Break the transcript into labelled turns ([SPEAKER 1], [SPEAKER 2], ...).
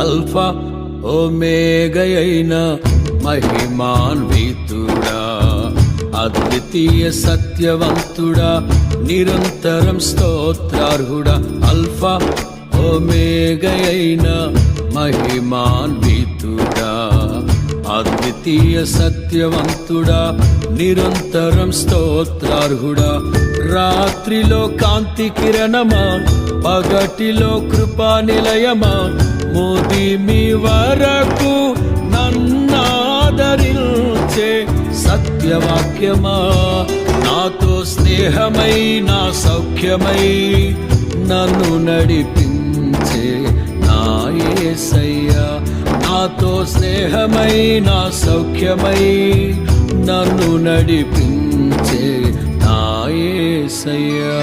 [SPEAKER 1] Alpha ఓమేగయైన మహిమాన్వితుడా, అద్వితీయ సత్యవంతుడా, నిరంతరం స్తోత్రార్హుడా. Alpha ఓమేగయైన మహిమాన్వితుడా, అద్వితీయ సత్యవంతుడా, నిరంతరం స్తోత్రార్హుడా. రాత్రిలో కాంతి కిరణమా, పగటిలో కృపా నిలయమా, ముదిమి వరకు నన్నాదరించే సత్యవాక్యమా, నాతో స్నేహమై నా సౌఖ్యమై నన్ను నడిపించే నా యేసయ్యా. నాతో స్నేహమై నా సౌఖ్యమై నన్ను నడిపించే నా యేసయ్యా.